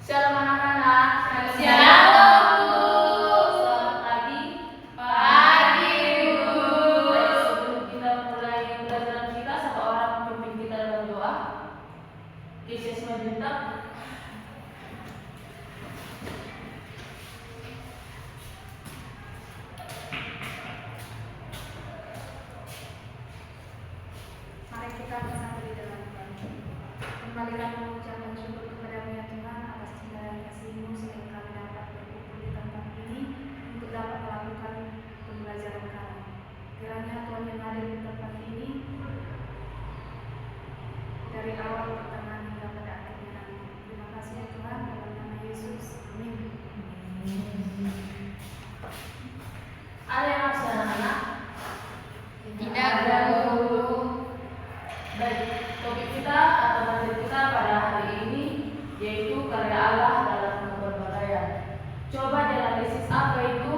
Shalom anak-anak. Shalom, Bu. Selamat pagi. Pagi, Bu. Baik, sebelum kita mulai pelajaran kita, satu orang memimpin kita dalam doa. Yesus meminta. Mari kita bersama di dalam Tuhan. Kembalikan mengucapkan syukur kepada-Mu ya Tuhan atas segala kasih-Mu sehingga kami dapat berkumpul di tempat ini untuk dapat melakukan pembelajaran kami. Kiranya Tuhan yang hadir di tempat ini dari awal pertengahan hingga pada akhirnya nanti. Terima kasih ya Tuhan dalam nama Yesus. Amin. Ada yang harus anak-anak? Tidak, Bu. Baik, topik kita atau materi kita pada hari ini yaitu karya Allah dalam keberbagaian. Coba dianalisis apa itu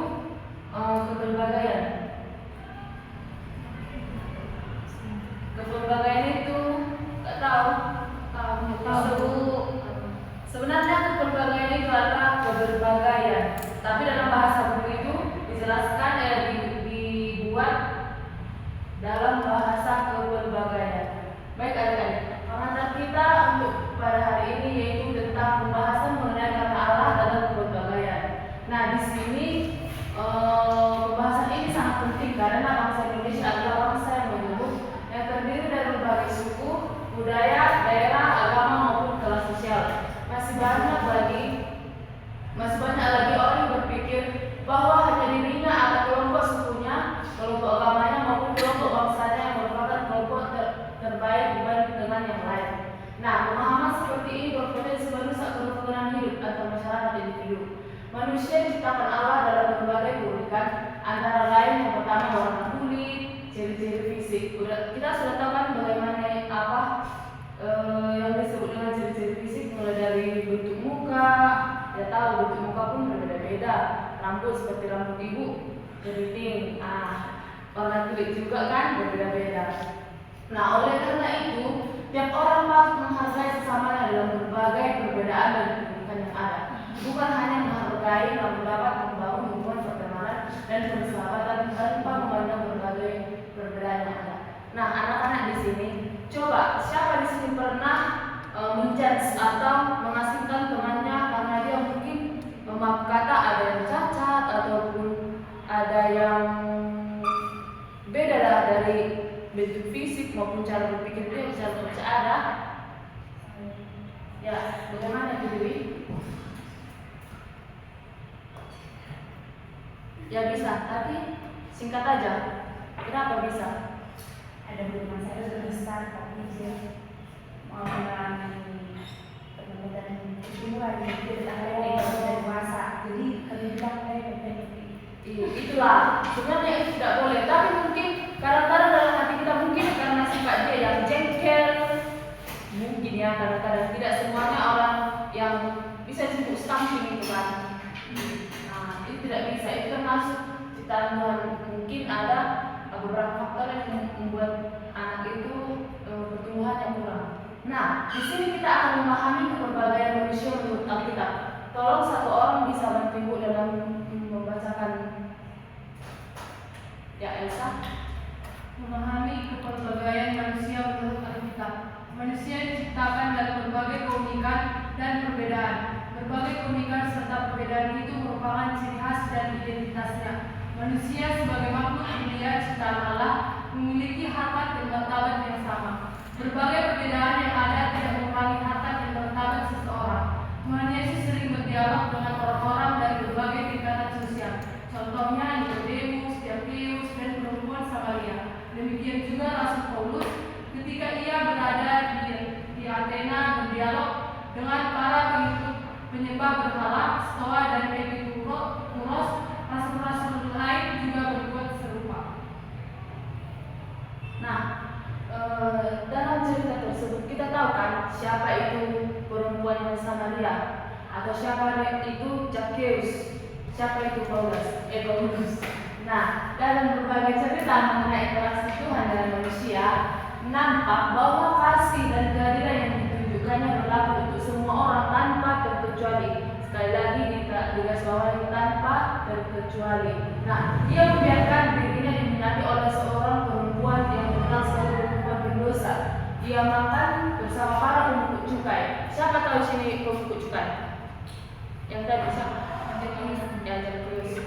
keberbagaian. Keberbagaian itu nggak tahu. Tahu. Sebenarnya keberbagaian itu adalah keberbagaian, tapi dalam bahasa buku itu dijelaskan dibuat dalam bahasa keberbagaian. Baik adik-adik, pembahasan kita untuk pada hari ini yaitu tentang pembahasan mengenai karya Allah dalam keberbagaian. Nah, di sini pembahasan ini sangat penting karena bangsa Indonesia adalah bangsa yang majemuk yang terdiri dari berbagai suku, budaya, daerah, agama maupun kelas sosial. Masih banyak lagi orang yang berpikir bahwa hanya dirinya atau kelompok sukunya, kelompok agamanya maupun kelompok bangsanya yang merupakan kelompok terbaik dibanding dengan yang lain. Nah, pemahaman seperti ini berpotensi merusak kerukunan hidup atau masyarakat individu. Manusia diciptakan Allah dalam berbagai keunikan, antara lain yang pertama warna kulit, ciri-ciri fisik. Kita sudah tahu kan bagaimana apa yang disebut dengan ciri-ciri fisik, mulai dari bentuk muka. Kita tahu bentuk muka pun berbeda-beda. Rambut seperti rambut ibu, keriting. Warna kulit juga kan berbeda-beda. Nah, oleh karena itu, tiap orang patut menghargai sesamanya dalam berbagai perbedaan dan keunikan yang ada. Bukan hanya menghargai, namun dapat membangun hubungan pertemanan dan persahabatan tanpa memandang berbagai perbedaan yang ada. Nah, anak-anak di sini, coba siapa di sini pernah menjudge atau mengasingkan temannya karena dia mungkin maaf kata ada yang cacat ataupun ada yang beda dari bentuk fisik maupun cara berpikir dia bisa ada. Ya, bagaimana itu Dewi? Ya bisa, tapi singkat aja. Kenapa bisa? Ada beberapa saya sudah besar tapi dia mau mengalami perbedaan kejiwaan jadi ada yang dari dewasa jadi kalau bilang Itulah sebenarnya itu tidak boleh, tapi mungkin kadang-kadang dalam hati kita mungkin karena sifat dia yang jengkel, mungkin ya kadang-kadang tidak semuanya orang yang bisa disebut stunting itu kan. Nah, itu tidak bisa, itu termasuk ciptaan Tuhan. Mungkin ada beberapa faktor yang membuat anak itu pertumbuhan yang kurang. Nah, di sini kita akan memahami keberbagaian manusia menurut Alkitab. Tolong satu orang bisa bantu Ibu dalam membacakan. Ya, Elsa. Memahami keberbagaian manusia menurut Alkitab. Manusia diciptakan dalam berbagai keunikan dan perbedaan. Berbagai keunikan serta perbedaan itu merupakan ciri khas dan identitasnya. Manusia sebagai makhluk mulia ciptaan Allah memiliki harkat dan martabat yang sama. Berbagai perbedaan yang ada tidak mengurangi harkat dan martabat seseorang. Tuhan Yesus sering berdialog dengan orang-orang dari berbagai tingkatan sosial. Contohnya Nikodemus, Zakheus, dan perempuan Samaria. Demikian juga Rasul Paulus ketika ia berada di Athena berdialog dengan para pengikut penyembah berhala, Stoa dan Epikuros. Rasul-rasul lain juga berbuat serupa. Nah, dalam cerita tersebut kita tahu kan siapa itu perempuan yang Samaria atau siapa itu Zakheus, siapa itu Paulus. Nah, dalam berbagai cerita mengenai interaksi Tuhan dan manusia, nampak bahwa kasih dan keadilan yang ditunjukkannya berlaku untuk semua orang tanpa terkecuali terkecuali. Nah, ia membiarkan dirinya diminati oleh seorang perempuan yang dikenal sebagai perempuan berdosa. Ia makan bersama para pemungut cukai. Siapa tahu sini pemungut cukai? Yang tadi siapa? Ya, Zakheus.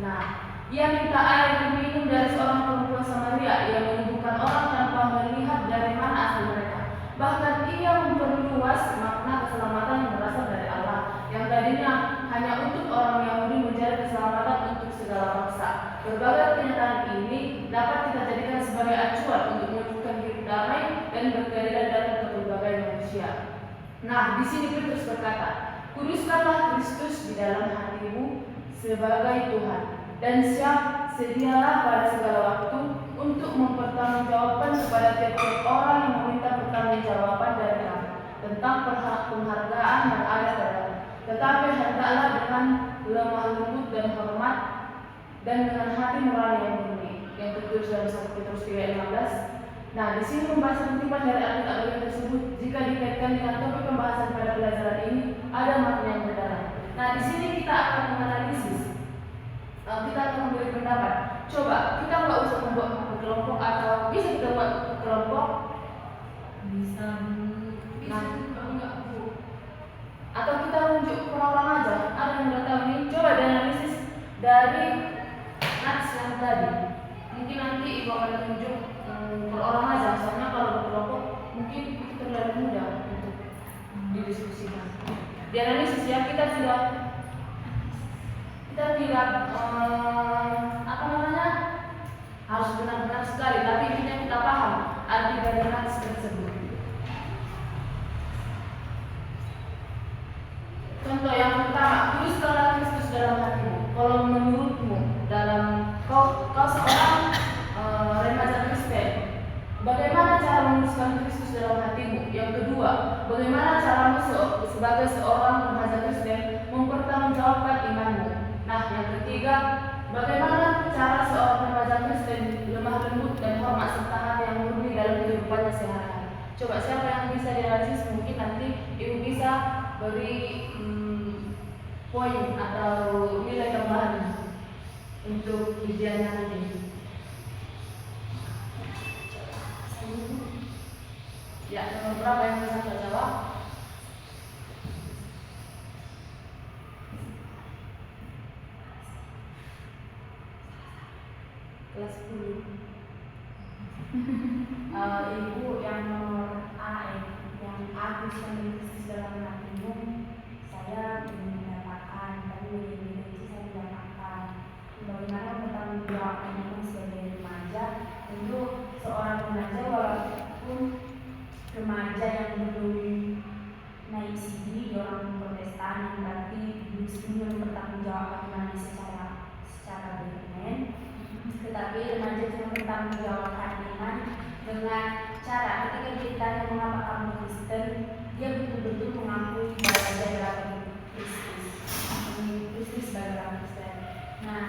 Nah, ia minta air diminum dari seorang perempuan Samaria. Ia menyembuhkan orang tanpa melihat dari mana asal mereka. Bahkan ia memperluas makna keselamatan yang berasal dari Allah, yang tadinya hanya untuk orang Yahudi mencari keselamatan untuk segala bangsa. Berbagai kenyataan ini dapat kita jadikan sebagai acuan untuk mewujudkan hidup damai dan berkeadilan datang ke berbagai manusia. Nah, di sini Petrus berkata, kuduskanlah Kristus di dalam hatimu sebagai Tuhan, dan sedialah pada segala waktu untuk mempertanggungjawabkan kepada tiap-tiap orang yang meminta pertanggungjawaban dari kamu tentang penghargaan yang ada padamu. Tetapi hendaklah dengan lemah lembut dan hormat dan dengan hati nurani yang murni, yang tertulis dalam 1 Petrus 3:15. Nah, di sini membahas kutipan dari Alkitab bagian tersebut jika dikaitkan dengan topik pembahasan pada pelajaran ini ada makna yang mendalam. Nah, di sini kita akan menganalisis, kita akan memberi pendapat. Coba kita nggak usah membuat kelompok, atau bisa kita buat kelompok? Bisa. Nah, enggak Bu. Atau kita unjuk per orang aja. Ada yang udah tahu ini? Coba dianalisis dari nats yang tadi. Mungkin nanti Ibu akan tunjuk per orang aja. Soalnya kalau berkelompok mungkin itu terlalu mudah untuk didiskusikan. Dianalisis ya, kita tidak harus benar-benar sekali, tapi intinya kita paham arti dari nats tersebut. Contoh yang pertama, tuliskanlah Kristus dalam hatimu. Kalau menurutmu dalam kau seorang remaja Kristen, bagaimana cara menuliskan Kristus dalam hatimu? Yang kedua, bagaimana caramu sebagai seorang remaja Kristen mempertanggungjawabkan imanmu? Nah, yang ketiga, bagaimana cara seorang remaja Kristen lemah lembut dan hormat serta hati yang murni dalam kehidupannya sehari-hari? Coba siapa yang bisa dianalisis? Mungkin nanti Ibu bisa beri poin atau nilai tambahan untuk ujiannya nanti. Ya, nomor berapa yang bisa jawab? Kelas 10. Ibu yang nomor A, yang Agus menulis dalam hatimu, saya mendapatkan, tapi beda-beda saya mendapatkan. Bagaimana bertanggung jawabnya sebagai remaja? Tentu seorang remaja walaupun remaja yang belum naik CD orang Protestan yang berarti belum bertanggung jawab iman secara berkenan, tetapi remaja yang bertanggung jawabkan iman dengan cara ketika dia ditanya mengapa kamu Kristen, dia betul-betul mengakui bahwa dia adalah Kristus sebagai orang Kristen. Nah,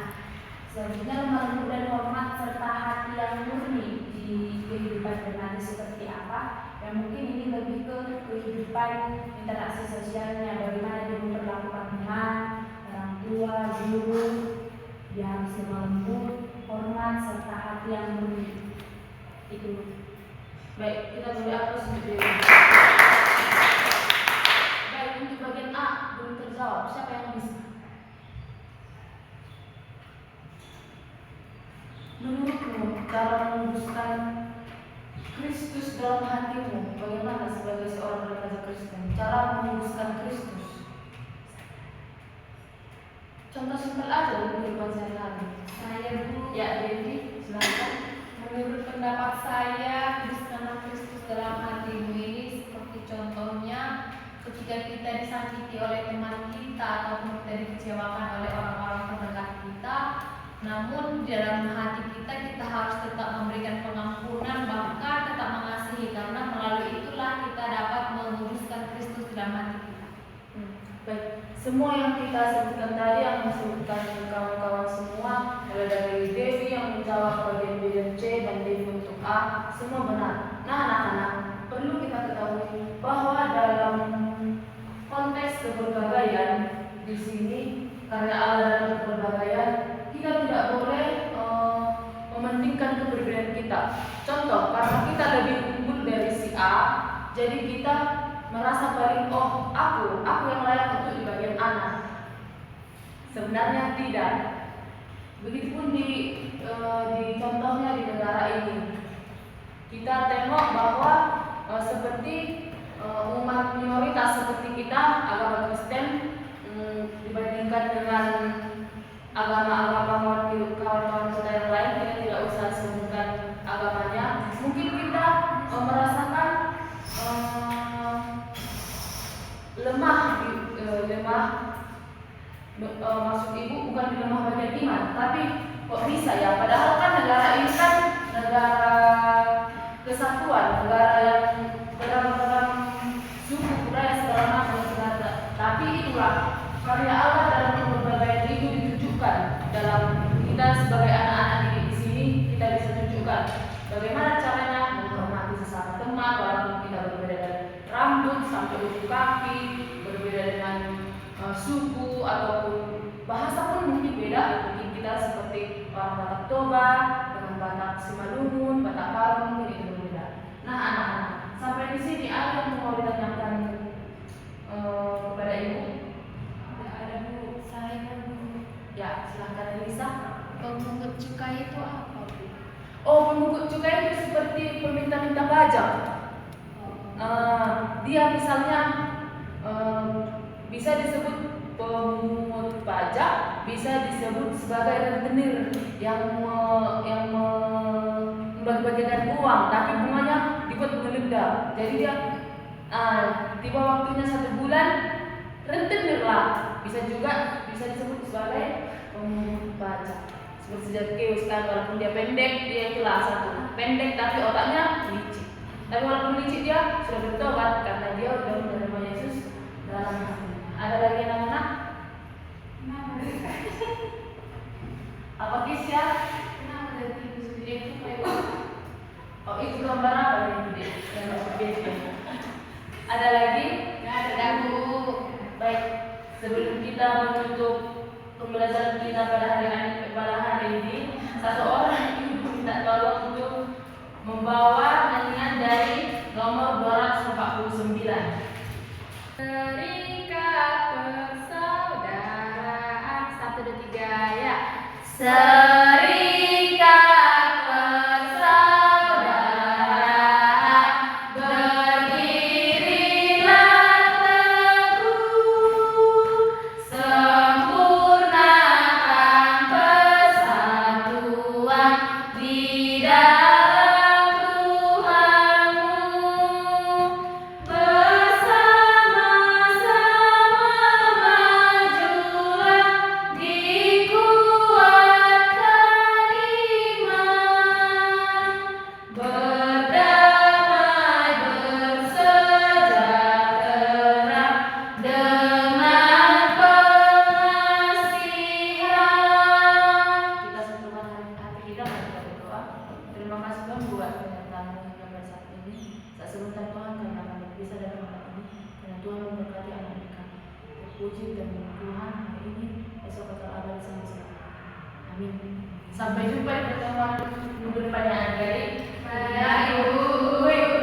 selanjutnya lemah lembut dan hormat serta hati yang murni di kehidupan remaja seperti apa? Ya mungkin ini lebih ke kehidupan interaksi sosialnya, bagaimana dia memperlakukan teman, orang tua, guru. Dia harus lemah lembut, hormat serta hati yang murni. Itu. Baik, kita boleh hapus video. Baik, untuk bagian A belum terjawab. Siapa yang bisa? Menurutmu cara menguruskan Kristus dalam hatimu bagaimana sebagai seorang remaja Kristen? Cara menguruskan Kristus. Contoh simpel aja dari kehidupan sehari-hari. Saya Bu, Ya, Devi, silakan. menurut pendapat saya, kuduskanlah Kristus dalam hatimu ini seperti contohnya ketika kita disakiti oleh teman kita ataupun kita dikecewakan oleh orang-orang terdekat kita, namun dalam hati kita harus tetap memberikan pengampunan, bahkan tetap mengasihi, karena melalui itulah kita dapat menguduskan Kristus dalam hati kita. Baik, semua yang kita sebutkan tadi, yang disebutkan kawan-kawan semua, mulai dari Devi yang menjawab bagian B dan C dan Devi untuk A, semua benar. Nah, anak-anak, perlu kita ketahui bahwa dalam konteks kebergabaian di sini karya Allah dalam keberbagaian, kita tidak boleh mementingkan keberbedaan kita. Contoh, karena kita lebih unggul dari si A, jadi kita merasa paling aku yang layak untuk di bagian anak. Sebenarnya tidak. Begitupun di contohnya di negara ini, kita tengok bahwa seperti umat minoritas seperti kita, agama Kristen, dibandingkan dengan agama-agama kawan-kawan kita yang lain, kita tidak usah sebutkan agamanya. Mungkin kita merasakan lemah, maksud ibu bukan di lemah bagian iman, tapi kok bisa ya? Padahal kan negara ini kan negara kesatuan, negara yang beragam suku, budaya, segala macam. Tapi itulah karya Allah dalam keberbagaian itu ditunjukkan dalam kita sebagai anak-anak didik di sini. Kita bisa tunjukkan bagaimana caranya menghormati sesama teman, walaupun kita berbeda dari rambut sampai ujung kaki, berbeda dengan suku ataupun bahasa pun mungkin beda. Mungkin kita seperti orang Batak Toba dengan Batak Simalungun, Batak Palu, mungkin itu berbeda. Nah anak-anak, sampai di sini ada yang mau ditanyakan kepada ibu? Ada Bu, saya mau Ya, silahkan Elisa. pemungut cukai itu apa Bu? Oh, pemungut cukai itu seperti peminta-minta pajak. Dia misalnya bisa disebut pemungut pajak, bisa disebut sebagai rentenir yang membagi-bagikan uang, tapi bunganya dibuat menggeledah. Jadi dia tiba waktunya 1 bulan, rentenir lah. Bisa disebut sebagai pemungut pajak. Seperti Zacchaeus kan, walaupun dia pendek, dia itulah satu pendek tapi otaknya licik. Tapi walaupun licik dia sudah bertobat karena dia sudah menerima Yesus dalam hatinya. Ada lagi anak-anak? Apa kisah? Oh, itu gambar apa ini? Ada lagi? Ada Bu. Baik, sebelum kita menutup pembelajaran kita pada hari ini, satu orang ibu minta tolong untuk membawa nyanyian dari nomor 249. Serikat persaudaraan 1, 2, 3 ya. Serikat persaudaraan, berdirilah teguh, sempurnakan persatuan di dalam Tuhanmu, bersama-sama majulah, dikuatkan iman, berdamai bersejahtera dengan pengasihan. Kita satukan hati kita dan kita berdoa. Terima kasih Tuhan buat penyertaanmu hingga pada saat ini. Saat sebentar Tuhan kami akan berpisah dari malam ini, karena Tuhan memberkati anak kami. Terpuji dan Tuhan hari ini, esok kekal abadi sampai selamanya. Amin. Sampai jumpa di pertemuan minggu depan yang akan datang. Baik, Bu.